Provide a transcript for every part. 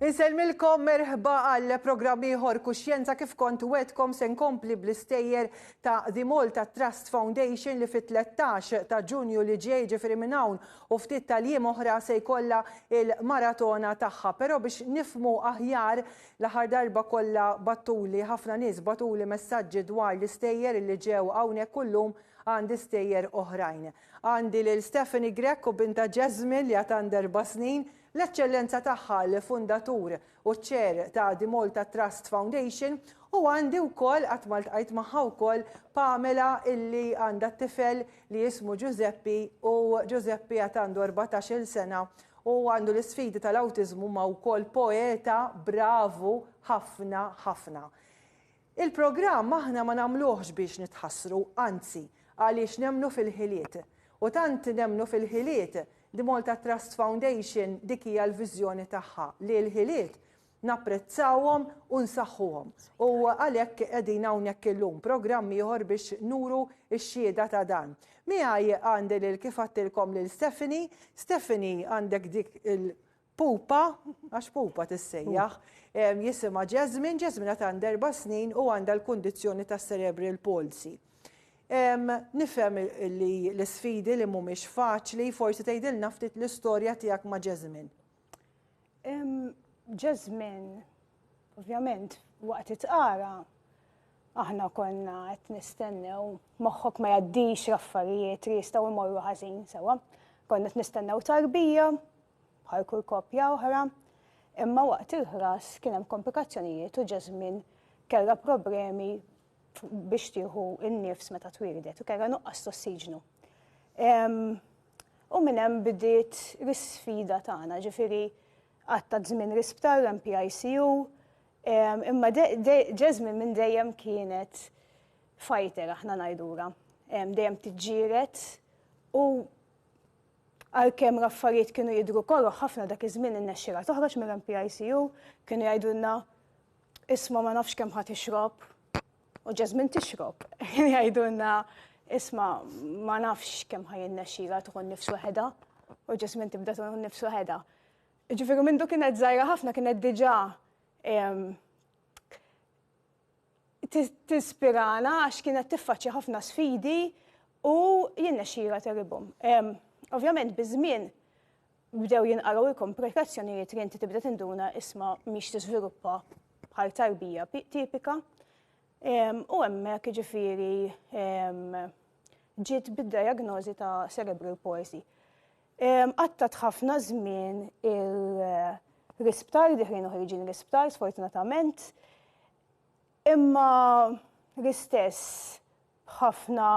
Inselmilkom merħba għal programmi ieħor Kuxjenza kif kont wedkom se nkompli bl-istejjer ta' The Malta Trust Foundation li fit-13 ta' Ġunju li ġej ġifieri minn hawn u ftit tal-jiem oħra se jkollha il-maratona tagħha. Però biex nifhmu aħjar l-aħħar darba kollha battuli ħafna nies batuli messaġġi dwar l-istejjer li ġew hawnhekk kullum għandi stejjer oħrajn. Għandi lil Stephanie Grek u binta Jasmine li għat 4 snin, l-eċċellenza tagħha l-fundatur u ċ-ċer ta' The Malta Trust Foundation u għandi wkoll qatt ma ltqajt magħha wkoll Pamela illi għandha tifel li jismu Giuseppe u Giuseppe għad għandu 14-il sena u għandu l-isfidi tal-awtiżmu ma' wkoll poeta bravu ħafna ħafna. Il-programm aħna ma nagħmluhx biex nitħassru, anzi għaliex nemnu fil-ħiliet. U tant nemnu fil-ħiliet, The Malta Trust Foundation dik hija l-viżjoni tagħha li l-ħiliet napprezzawhom u nsaħħuhom. U għalhekk qegħdin hawnhekk illum programm ieħor biex nuru x-xhieda ta' dan. Miegħi għandi lil kif għattilkom lil Stephanie. Stephanie għandek dik il-pupa, għax pupa tissejjaħ, jisimha Jasmine. Jasmine għad għandha 4 snin u għandha l-kundizzjoni ta' cerebral palsy. Nifhem li l-sfidi li mhumiex faċli, forsi tgħidilna ftit l-istorja tiegħek ma' Jasmine. Jasmine, ovvjament, waqt itqara, aħna konna qed nistennew moħħok ma jgħaddix l-affarijiet li jistgħu jmorru ħażin sewwa. Konna qed nistennew tarbija, bħal kull koppja oħra, imma waqt il-ħras kien hemm komplikazzjonijiet u Jasmine kellha problemi biex tieħu n-nifs meta twildet u kellha nuqqas tossiġnu. U minn hemm bidiet l-isfida tagħna, ġifieri għatta żmien l-isptar MPICU, imma Jasmine minn dejjem kienet fighter aħna ngħidura. Dejjem tiġġieled u għalkemm l-affarijiet kienu jidhru korroħ ħafna dak iż-żmien innexxielha toħroġ mill-MPICU, kienu jgħidulna isma' ma nafx kemm ħadd ixrob. U Jasmine tixrob, jgħidulna isma' ma nafx kemm ħajjinnexxielha tkun nifs waħedha u Jasmine tibda tkun nifs waħedha. Ġifieri mindu kienet żgħira ħafna kienet diġà tispirana għax kienet tiffaċċja ħafna sfidi u jinnexxielha teribhom. Ovvjament biż-żmien bdew jinqaraw il-komplikazzjonijiet li inti tibda tinduna isma' mhix tiżviluppa bħal tarbija tipika. U hemmhekk jiġifieri ġiet bid-diagnożi ta' cerebral palsy. Qattat ħafna żmien l-isptar diħrin uħriġin l-isptar sfortunatament, imma l-istess ħafna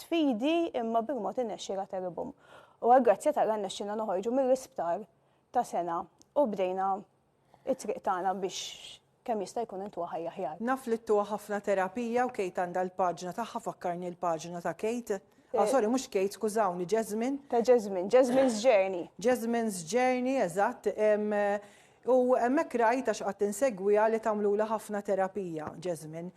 sfidi imma bil-mod innexxielha teribhom. U għall-grazzja tagħha nnexxilna noħorġu mill-isptar ta' sena u bdejna it-triq tagħna biex kemm jista' jkun intuha ħajja aħjar. Naf li tuha ħafna terapija u Kate għandha l-paġna tagħha, fakkarni l-paġna ta' Kate. Sorry, mhux Kate, skużawni, Jasmine. Ta' Jasmine, Jasmine's Journey. Jasmine's Journey, eżatt. U hemmhekk rajt għax qatt insegwiha li tagħmlula ħafna terapija, Jasmine.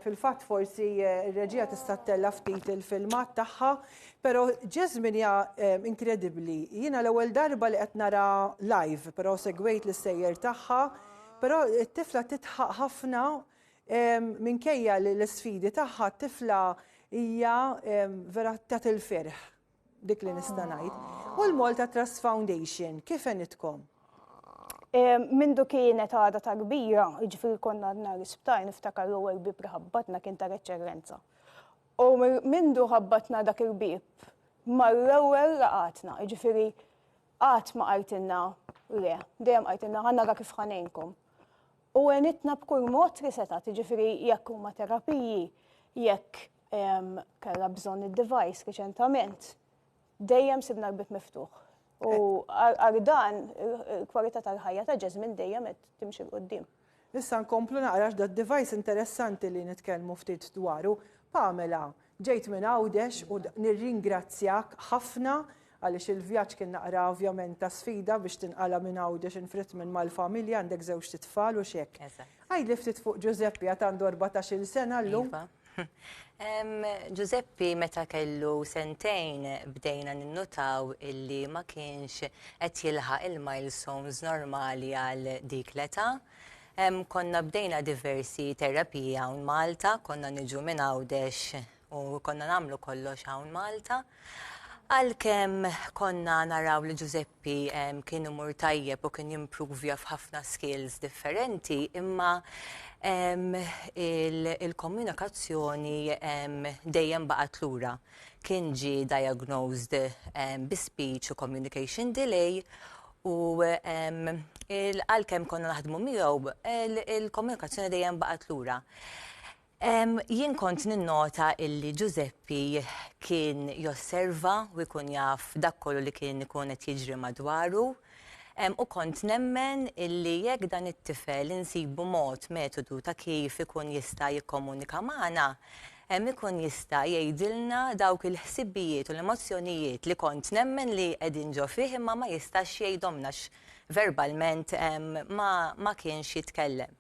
Fil-fatt forsi r-reġija tista' tella ftit il-filmat tagħha, però Jasmine hija inkredibbli. Jiena l-ewwel darba li qed nara live, però segwejt l-istejjer tagħha. Però t-tifla titħaq ħafna minkejja l-sfidi tagħha, t-tifla hija vera tagħti il-ferħ dik li nista' ngħid. U l-Malta Trust Foundation, kif għenitkom? Mindu kienet għada tarbija, jiġifieri konna nhar l-isptar niftakar l-ewwel bieb li ħabbatna kien ta' eċċellenza. U mindu ħabbatna dak il-bieb mal-ewwel laqatna, jiġifieri qatt ma qaltilna le, dejjem qaltilna ħanara kif ħanejnkom. U għenitna b'kull mod li setat, jiġifieri jekk huma terapiji, jekk kellha bżonn id-device riċentament, dejjem sibna l-bib miftuħ. U għal dan il-kwalità tal-ħajja ta' Jasmine dejjem qed timxi l qudiem. Issa nkomplu naqra da device interessanti li nitkellmu ftit dwaru. Pamela, ġejt minn Għawdex u nirringrazzjak ħafna għaliex il-vjaġġ kien naqra ovvjament ta' sfida biex tinqala minn Għawdex infritt minn mal-familja għandek żewġ titfal u x'hekk. Għajdli ftit fuq Giuseppe għad għandu 14-il sena llum. Giuseppe meta kellu sentejn bdejna ninnotaw illi ma kienx qed jilħaq il-milestones normali għal dik l-età. Konna bdejna diversi terapija hawn Malta, konna niġu minn Għawdex u konna nagħmlu kollox hawn Malta. Għalkemm konna naraw li Giuseppe kien imur tajjeb u kien jimprovja f'ħafna skills differenti, imma il-komunikazzjoni dejjem baqgħet lura. Kien ġie diagnosed bi speech u communication delay u għalkemm konna naħdmu miegħu il-komunikazzjoni dejjem baqgħet lura. Jien kont ninnota illi Giuseppe kien josserva u jkun jaf dak kollu li kien ikun qed jiġri madwaru. U kont nemmen illi jekk dan it-tifel insibu mod metodu ta' kif ikun jista' jikkomunika magħna, ikun jista' jgħidilna dawk il-ħsibijiet u l-emozzjonijiet li kont nemmen li qegħdin ġo fih imma ma jistax jgħidhomna verbalment ma kienx jitkellem.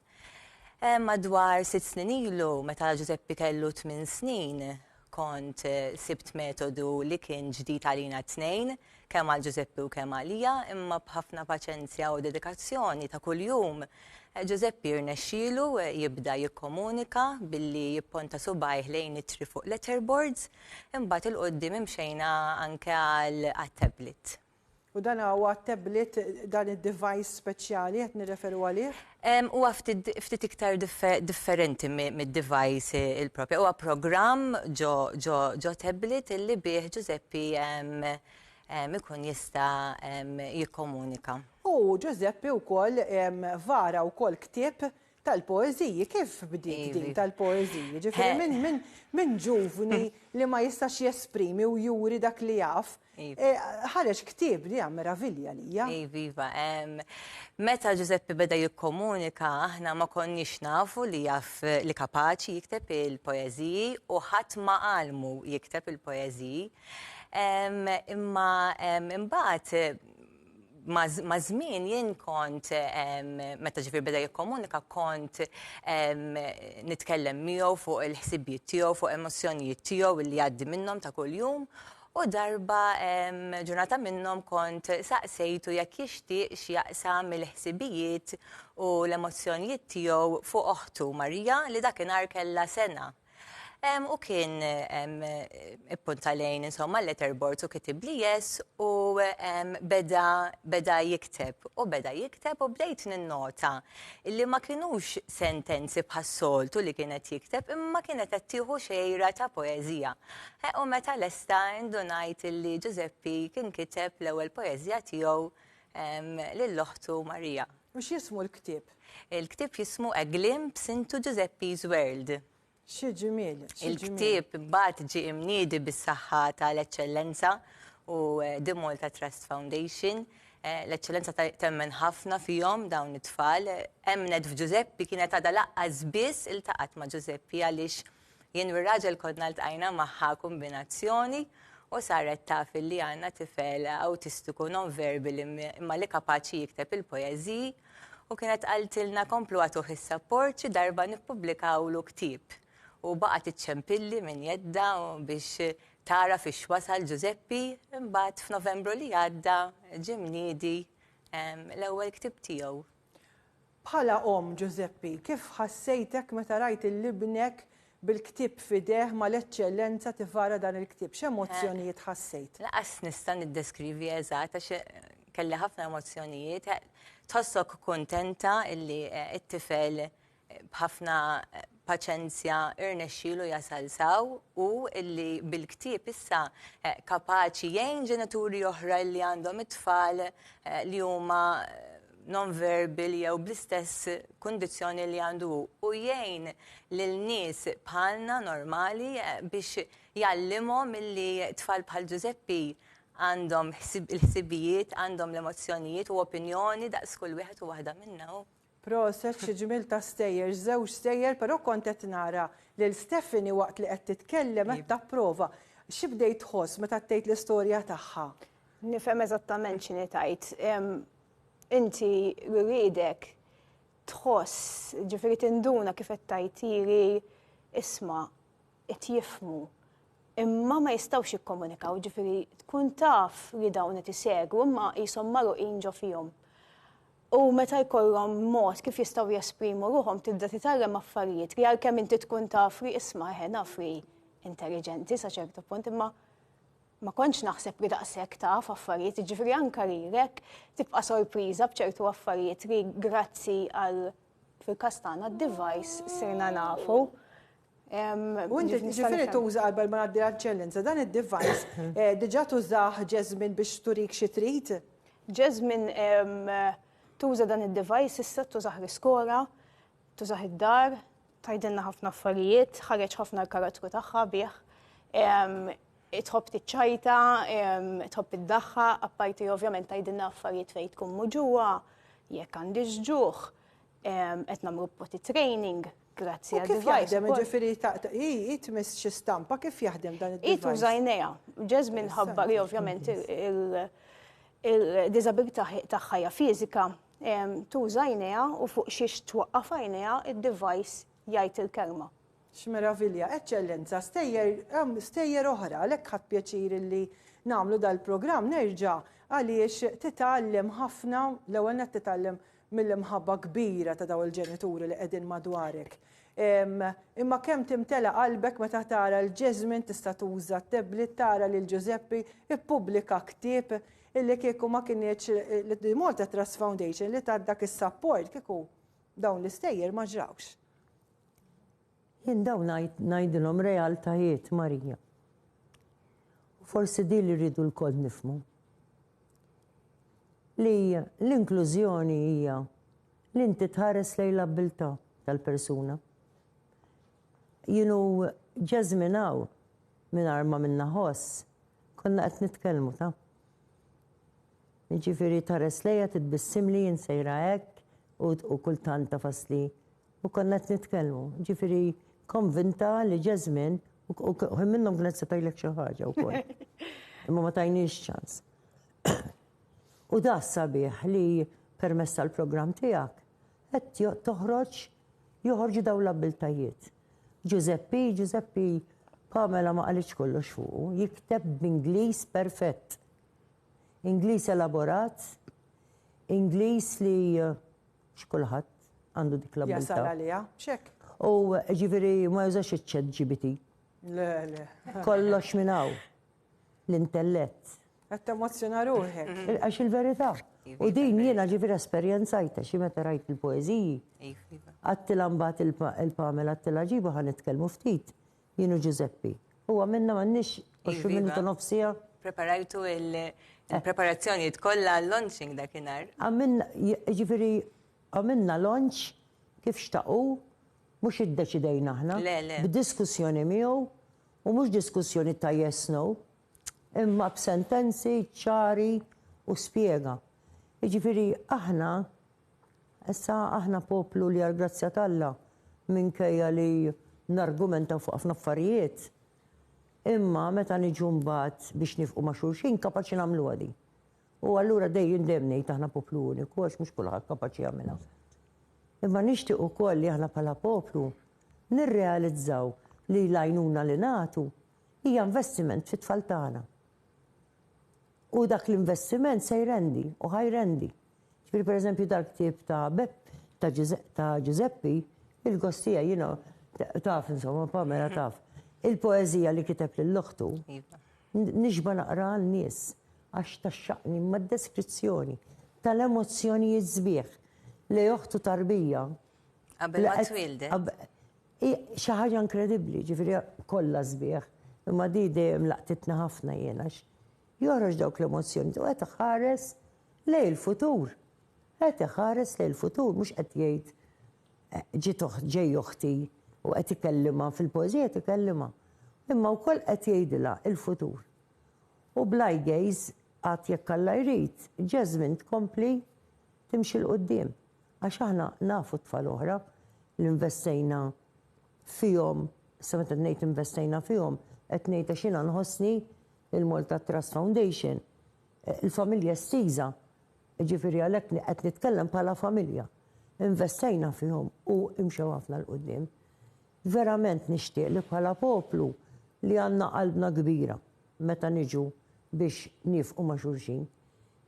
Madwar 6 snin ilu, meta Giuseppe kellu 8 snin, kont sibt metodu li kien ġdid għalina 2, kemm għal Giuseppe u kemm għalija, imma b'ħafna paċenzja u dedikazzjoni ta' kuljum. Giuseppe irnexxielu jibda jikkomunika billi jipponta subajh lejn it-tri fuq letterboards, imbagħad il-qoddim imxejna anke għal tablet. U dan huwa tablet dan id-device speċjali qed nirreferu għalih? Huwa ftit iktar differenti mid-device il-propja. Huwa programm ġo tablet illi bih Giuseppe ikun jista' jikkomunika. U Giuseppe wkoll vara wkoll ktieb tal-poeżiji, kif bdiet din tal-poeżiji? Ġifieri minn ġuvni li ma jistax jesprimi u juri dak li jaf. ħareġ ktieb li meravilja lija. Iva, meta Giuseppe beda jikkomunika, aħna ma konniex nafu li jaf li kapaċi jikteb il-poeżiji u ħadd ma qalmu jikteb il-poeżiji. Imma imbagħad ma' żmien jien kont meta ġifier beda jikkomunika kont nitkellem miegħu fuq il-ħsibijiet tiegħu, fuq emozzjonijiet tiegħu li jgħaddi minnhom ta' kuljum. U darba ġurnata minnhom kont saqsejtu jekk jixtieq x'jaqsam il-ħsibijiet u l-emozzjonijiet tiegħu fuq oħtu Marija li dakinhar kellha sena. U kien ippunta lejn insomma letterboard u kitib li yes u beda jikteb u bdejt ninnota illi ma kienux sentenzi bħas-soltu li kienet jikteb imma kienet qed tieħu xejra ta' poeżija. U meta lesta indunajt illi Giuseppe kien kiteb l-ewwel poeżija tiegħu lill-oħtu Marija. U x'jismu l-ktieb? Il-ktieb jismu A Glimpse into Giuseppe's World. Xi ġimiel. Il-ktieb mbagħad ġie imniedi bis-saħħa tal-eċċellenza u The Malta Trust Foundation. L-eċċellenza temmen ħafna fihom dawn it-tfal. Emnet f'Giuseppe kienet għadha laqqas biss iltaqat ma' Giuseppe għaliex jien u r-raġel konna ltqajna magħha kombinazzjoni u saret taf li għandna tifel awtistiku non-verbal imma li kapaċi jikteb il-poeżiji u kienet qaltilna komplu għatuh is-support xi darba nippubblikawlu ktieb. U baqgħet iċċempilli minn jedda biex tara fiex wasal Giuseppe imbagħad f'Novembru li għadda ġie mniedi l-ewwel ktieb tiegħu. Bħala Giuseppe, kif ħassejtek meta rajt il-libnek bil-ktieb f'idejh mal-eċċellenza tifara dan il-ktieb? X'emozzjonijiet ħassejt? Laqas nista' niddeskrivi eżatt għax kelli ħafna emozzjonijiet. Tħossok kuntenta illi t-tifel b'ħafna paċenzja irnexxielu jasal saw u illi bil-ktieb issa kapaċi jgħin ġenituri oħra li għandhom it-tfal li huma non-verbal jew bl-istess kundizzjoni li għandu u jgħin lil nies bħalna normali biex jgħallimhom illi tfal bħal Giuseppe għandhom il-ħsibijiet, għandhom l-emozzjonijiet u opinjoni daqs kull wieħed u waħda minnhom. Proset xi ġimiel ta' stejjer, żewġ stejjer, però kont qed nara lil Stephanie waqt li qed titkellem qed tapprova. Xi bdejt tħoss meta tgħid l-istorja tagħha? Nifhem eżattament x'inhi tajt. Inti ririedek tħoss, ġifieri tinduna kif qed tajtili isma' qed jifhmu imma ma jistgħux jikkomunikaw, ġifieri tkun taf li dawn qed isegwu imma qishom magħruqin ġo fihom. U meta jkollhom mod kif jistgħu jesprimu ruhom tibda titgħallem affarijiet li għalkemm inti tkun taf li isma' naf li intelligenti sa ċertu punt imma ma kontx naħseb li daqshekk taf affarijiet, ġifieri anke lilek tibqa' sorpriża b'ċertu affarijiet li grazzi għal fil-każ tagħna d-device sirna nafu. U inti ġifieri tuża qabel ma ngħaddi għall-ċellenza dan id-device diġà tużah Jasmine biex turik xi trid? Jasmine tuża dan id-device issa tużah l-iskola, tużah id-dar, tgħidilna ħafna affarijiet, ħareġ ħafna l-karattru tagħha bih. Tħobb tiċċajta, tħobb iddaħħa, apparti ovvjament tgħidilna affarijiet fejn tkun muġuwa, jekk għandix ġuħ, qed nagħmlu potty training grazzi għad device. Kif jaħdem, ġifieri tmiss xi stampa, kif jaħdem dan id-device? Tuża għajnejha. Jasmine ħabba li ovvjament il-disabilità tagħha hija fiżika, tuża għajnejha u fuq xiex twaqqaf għajnejha id-device jgħid il-kelma. X'meravilja, eċċellenza, stejjer oħra, għalhekk ħadd pjaċir li nagħmlu dal-programm nerġa' għaliex titgħallem ħafna l-ewwel qed titgħallem mill-imħabba kbira ta' daw il-ġenituri li qegħdin madwarek. Imma kemm timtela qalbek meta tara l-Jasmine tista' tuża t-tablet tara lil Giuseppe ippubblika ktieb illi kieku ma kienx l-Malta Trust Foundation li ta' dak is-support kieku dawn l-istejjer ma ġrawx. Jien dawn ngħidilhom realtajiet, Marija. Forsi di li rridu l-kol nifhmu. Li l-inklużjoni hija li inti tħares lejn l-abilità tal-persuna. Jasmine hawn mingħajr ma minna ħoss konna qed nitkellmu ta'. Jiġifieri tħares lejha titbissim li jinsejra hekk u kultant tafasli u konna qed nitkellmu. Ġifieri konvinta li Jasmine u minnhom kienet se tgħidlek xi ħaġa wkoll. Imma ma tajniex ċans. U da sabiħ li permess tal-programm tiegħek qed joħorġu dawn l-abbiltajiet. Giuseppe, Pamela ma qalitx kollox fuqu, jikteb b'Ingliż perfett. Ingliż elaborat, Ingliż li x'kulħadd għandu dik l-abbiltà. Jasal għaliha, x'hekk. U ġifieri ma jużax iċ-ChatGPT. Le. Kollox minn hawn. L-intellett. Qed temozzjona ruħek. Għax il-verità. U din jiena ġifieri esperjenzajta xi meta rajt il-poeżiji. Għattila mbagħad il-Pamela għattila ġibu ħan nitkellmu ftit. Jienu Giuseppe. U għamilna m'għandniex 20 minuta nofsija. Preparajtu il-preparazzjonijiet kollha l-launching dakinhar. Ġifieri għamilna launch kif xtaqu, mhux iddeċidejna aħna. B'diskussjoni miegħu u mhux diskussjoni ta' yes no, imma b'sentenzi ċari u spjega. Jiġifieri aħna poplu li għall-grazzja t'Alla minkejja li nargumentaw fuq ħafna affarijiet. Imma meta niġu mbagħad biex nifqu ma' xulxin kapaċi nagħmlu għadi. U allura dejjem ngħid aħna poplu uniku għax mhux kulħadd kapaċi jagħmilha. Imma nixtieq ukoll li aħna bħala poplu nirrealizzaw li l-għajnuna li nagħtu hija investiment fit-tfal tagħna. U dak l-investiment se jrendi u ħajrendi. Ġifieri pereżempju dak-ktieb ta' Giuseppe, il-gostija taf insomma Pamela taf. Il-poeżija li kiteb lill-oħtu nixba naqra l-nies għax taxxaqni mad-deskrizzjoni tal-emozzjonijiet sbieħ li joħtu tarbija. Qabel ma twildet. Xi ħaġa inkredibbli, ġifieri kollha sbieħ, imma di dejjem laqtitna ħafna jiena joħroġ dawk l-emozzjoni u qed iħares lejn il-futur. Qed iħares lejn il-futur mhux qed jgħid ġej oħti u qed ikellimha fil-poeżija qed ikellimha. Imma wkoll qed jgħidilha il-futur. U bl-eye gaze għad jekk Alla jrid, Jasmine tkompli timxi l-qoddim. Għax aħna nafu tfal oħra li investejna fihom, sa meta ngħid investejna fihom, qed ngħid għax jiena nħossni il-Malta Trust Foundation, il-familja estiża, ġifieri għalhekk qed nitkellem bħala familja. Investejna fihom u imxew ħafna l-qudiem. verament nixtieq li bħala poplu li għandna qalbna kbira meta niġu biex nifqu ma' xulxin.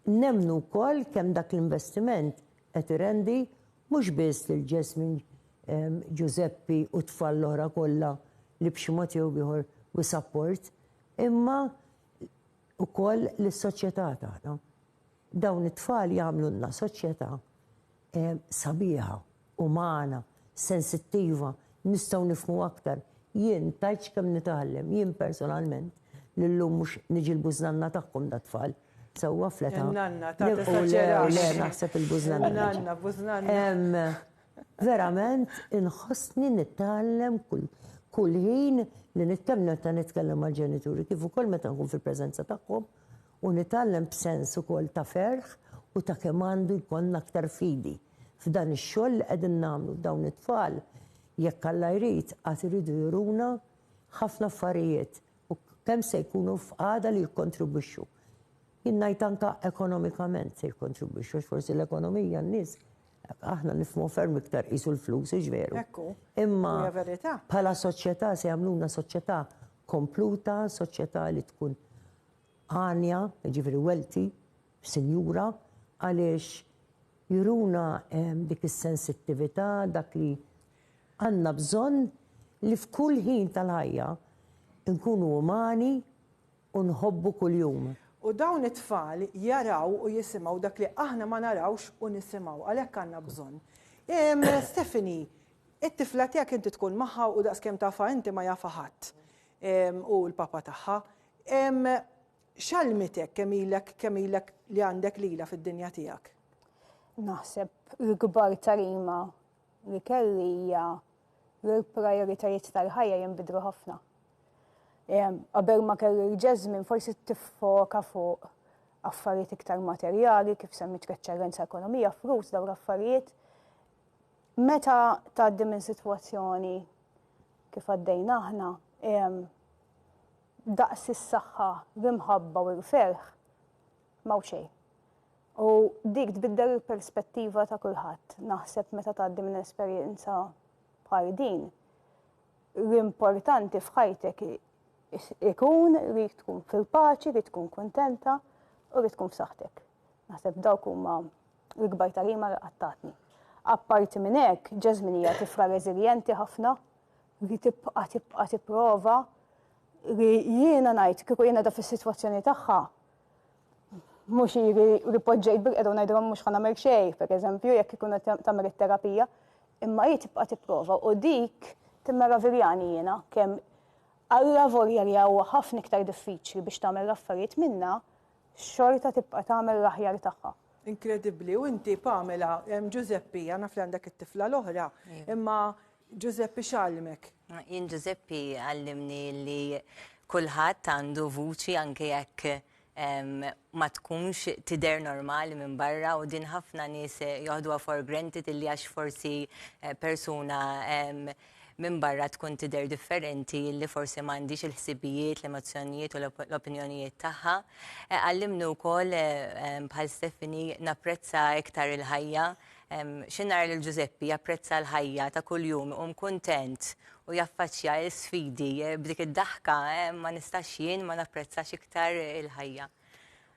Nemnu wkoll kemm dak l-investiment qed irendi mhux biss lil Jasmine Giuseppi u tfal l-oħra kollha li b'xi mod jew ieħor u support, imma wkoll lis-soċjetà tagħna. Dawn it-tfal jagħmlulna soċjetà sabiħa, umana, sensittiva, nistgħu nifhmu aktar. Jien tajtx kemm nitgħallem, jien personalment, li llum mhux niġi l-bużnanna tagħhom da tfal. Sewwa fleta. Nanna, ta' t-esaġerax. Le, naħseb il-bużnanna. Nanna, bużnanna. Verament, inħossni nittgħallem kull ħin li nitkellem mal-ġenituri, kif ukoll meta nkun fil-preżenza tagħhom, u nitgħallem b'sens ukoll ta' ferħ u ta' kemm għandu jkollna aktar fidi. F'dan ix-xogħol li qegħdin nagħmlu dawn it-tfal, jekk Alla jrid qatt iridu juruna ħafna affarijiet u kemm se jkunu f'qagħda li jikkontribwixxu. Jien ngħid anke ekonomikament se jikkontribwixxu, forsi l-ekonomija n-nies aħna nifhmu ferm iktar qisu l-flus, veru. Ekku. Imma verità. bħala soċjetà se jagħmluna soċjetà kompluta, soċjetà li tkun għanja, ġifieri wealthy, sinjura, għaliex juruna dik is-sensittività, dak li għandna bżonn li f'kull ħin tal-ħajja nkunu umani u nħobbu kuljum. U dawn it-tfal jaraw u jisimgħu dak li aħna ma narawx u nisimgħu, għalhekk għandna bżonn. Stephanie, it-tifla tiegħek inti tkun magħha u daqskemm tafha inti ma jafa ħadd u l-papa tagħha. X'għallmitek kemm ilek li għandek lilha fid-dinja tiegħek? Naħseb il-kbar tarima li kelli hija li l-prijoritajiet tal-ħajja jinbidlu ħafna. Qabel ma kelli Jasmine forsi tiffoka fuq affarijiet iktar materjali, kif semmit eċċellenza ekonomija, flus dawn l-affarijiet. Meta tgħaddi minn sitwazzjoni kif għaddejna aħna, daqs is-saħħa, l-imħabba u l-ferħ m'hawn xejn. U dik tbiddel il-perspettiva ta' kulħadd. Naħseb meta tgħaddi minn esperjenza bħal din, l-importanti f'ħajtek ikun li tkun fil-paċi, li tkun kontenta u li tkun f'saħħtek. Naħseb dawk huma l-ikbar tarima li qattatni. Apparti minn hekk, Jasmine hija tifla reżiljenti ħafna li tibqa' tipprova li jiena ngħid kieku jiena da fis-sitwazzjoni tagħha mhux li poġġejt bil-qeda u ngħidilhom mhux ħanagħmel xejn, pereżempju, jekk ikun qed tagħmel it-terapija, imma hi tibqa' tipprova u dik timmeraviljani jiena kemm Alla volja li huwa ħafna iktar diffiċli biex tagħmel l-affarijiet minnha, xorta tibqa' tagħmel l-aħjar tagħha. Inkredibbli, u inti Pamela, Giuseppi, għana fl-għandek it-tifla l-oħra, imma Giuseppi x'għalmek? Jien Giuseppi għallimni li kulħadd għandu vuċi anke jekk ma tkunx tidher normali minn barra u din ħafna nies joħduha for granted illi għax forsi persuna minn barra tkun tidher differenti li forsi m'għandix il-ħsibijiet, l-emozzjonijiet u l-opinjonijiet tagħha. Għallimni wkoll bħal Stephanie napprezza iktar il-ħajja. X'innar lil Giuseppi japprezza l-ħajja ta' kuljum u kuntent u jaffaċċja l-sfidi b'dik id-daħka ma nistax jien ma napprezzax iktar il-ħajja.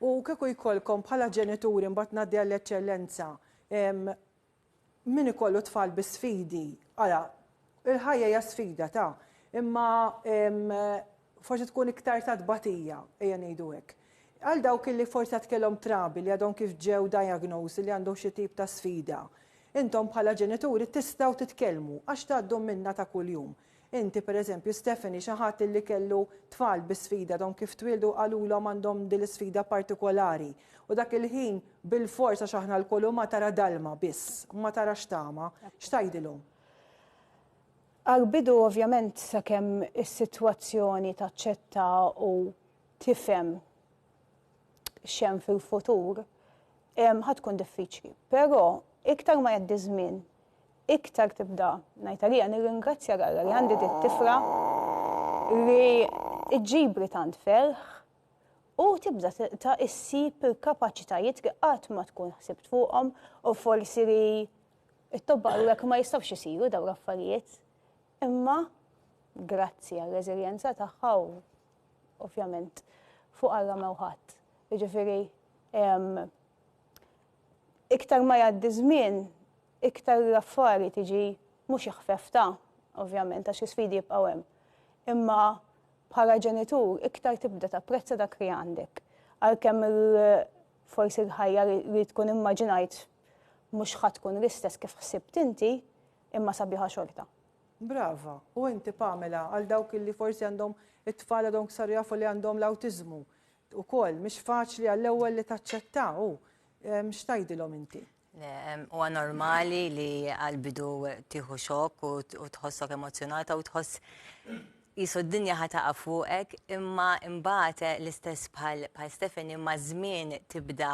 U kieku jkollkom bħala ġenituri mbagħad ngħaddi għall-eċċellenza, min ikollu tfal bi sfidi, il-ħajja hija sfida imma forsi tkun iktar ta' tbatija, ejja ngħidu hekk. Għal dawk li forsi qed kellhom trabi li għadhom kif ġew diagnosi li għandhom xi tip ta' sfida. Intom bħala ġenituri tistgħu titkellmu għax tgħaddu minnha ta' kuljum. Inti pereżempju Stephanie xi ħadd li kellu tfal bi sfida għadhom kif twildu qalulhom għandhom din l-isfida partikolari. U dak il-ħin bil-forsa x'aħna l-kollu ma tara dalma biss, ma tara xtama, x'tgħidilhom? Għal-bidu ovvjament sakemm is-sitwazzjoni taċċetta u tifhem x'hemm fil-futur ħatkun diffiċli. Però iktar ma jgħaddi żmien, iktar tibda ngħid għalija nirringrazzja Alla li għandi tifra li ġġibri tant ferħ u tibda ta' issib il-kapaċitajiet li qatt ma tkun ħsibt fuqhom u forsi li t-tobba għalek ma jistawx isiru daw l-affarijiet. imma grazzi għal-reżiljenza tagħha u ovvjament fuq għarra mewħat. Jiġifieri iktar ma jgħaddi żmien, iktar l-affarijiet tiġi mhux iħfefta, ovvjament, għax is-sfidi jibqgħu hemm. Imma bħala ġenitur iktar tibda tapprezza dak li għandek. Għalkemm forsi l-ħajja li tkun immaġinajt mhux ħadd tkun l-istess kif ħsibt inti, imma sabiħa xorta. Brava. U inti Pamela, għal dawk li forsi għandhom it-tfal għadhom saru jafu li għandhom l-awtiżmu. Ukoll mhix faċli għall-ewwel li taċċettaw. X'tgħidilhom inti? Huwa normali li għal-bidu tieħu xokk u tħossok emozjonata u tħoss jisu d-dinja ħataqa fuqek, imma imbagħad l-istess bħal Stephanie imma żmien tibda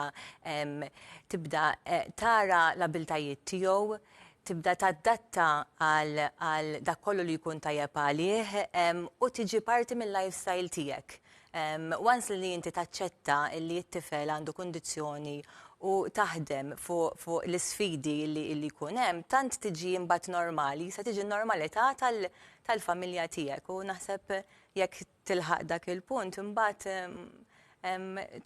tara l-abiltajiet tiegħu, tibda tadatta għal dak kollu li jkun tajjeb għalih u tiġi parti mill-lifestyle tiegħek. Once li inti taċċetta li t-tifel għandu kondizzjoni u taħdem fuq l-sfidi li jkun hemm, tant tiġi imbagħad normali, se tiġi normalità tal-familja tiegħek u naħseb jekk tilħaq dak il-punt imbagħad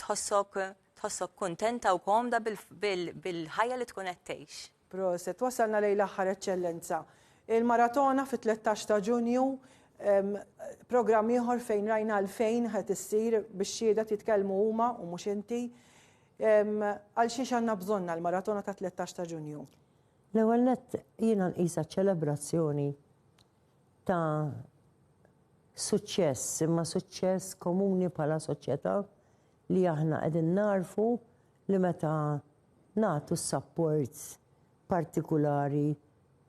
tħossok kuntenta u komda bil-ħajja li tkun qed tgħix. Proset, wasalna lejn l-aħħar eċċellenza. Il-maratona fit-13 ta' Ġunju, programm ieħor fejn rajna l-fejn ħed issir biex xieda titkellmu huma u mhux inti. Għal xiex għandna bżonna l-maratona ta' 13 ta' Ġunju? L-ewwel nett jiena nqisha ċelebrazzjoni ta' suċċess, imma suċċess komuni bħala soċjetà li aħna qegħdin narfu li meta nagħtu s-support partikulari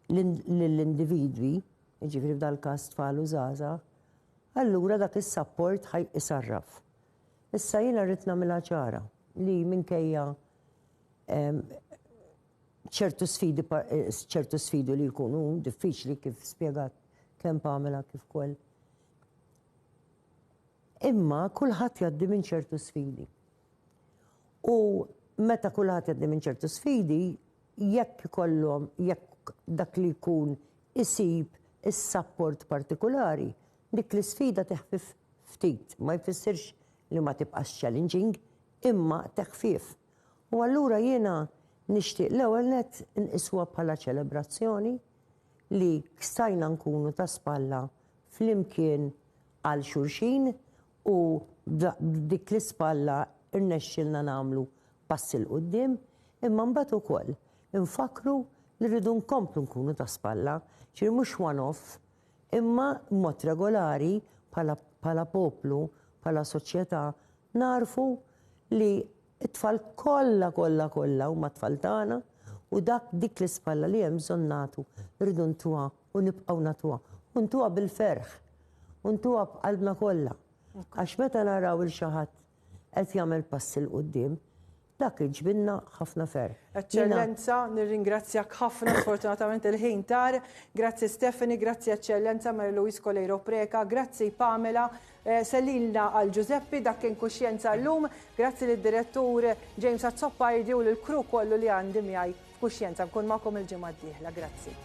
lill-individwi, jiġifieri f'dal-każ tfal u żgħażagħ, allura dak is-support ħajqisarraf. Issa jiena rrid nagħmilha ċara li minkejja ċertu sfidi li jkunu diffiċli kif spjegat kemm Pamela kif ukoll. Imma kulħadd jgħaddi minn ċertu sfidi. U meta kulħadd jgħaddi minn ċertu sfidi, jekk ikollhom jekk dak li jkun isib is-support partikolari, dik l-isfida teħfif ftit, ma jfissirx li ma tibqax challenging, imma teħfif. U allura jiena nixtieq l-ewwel nett inqiswa bħala ċelebrazzjoni li stajna nkunu ta' spalla flimkien għal xulxin u dik l-ispalla irnexxilna nagħmlu passi l qudiem, imma mbagħad ukoll infakru li rridu nkomplu nkunu ta' spalla, ċir mhux one-off, imma mod regolari bħala poplu, bħala soċjetà narfu li t-tfal kollha huma tfal tagħna u dik l-ispalla li hemm bżonn nagħtu rridu ntuha u nibqgħu nagħtuha. U ntuha bil-ferħ, u ntuha b'qalbna kollha. Għax meta naraw il xi ħadd qed jagħmel passi l qudiem, dak iġbinna ħafna ferħ. Eċċellenza, nirringrazzjak ħafna, sfortunatament il-ħin tar. Grazzi Stephanie, grazzi Eċċellenza Mary Louise Colejro Preka, grazzi Pamela, sellilna għal Giuseppi, dak kien Kuxjenza llum, grazzi lid-direttur James Azzoppardi u l-kru kollu li għandi miegħi f'Kuxjenza. Nkun magħkom il-ġimgħa d-dieħla, grazzi.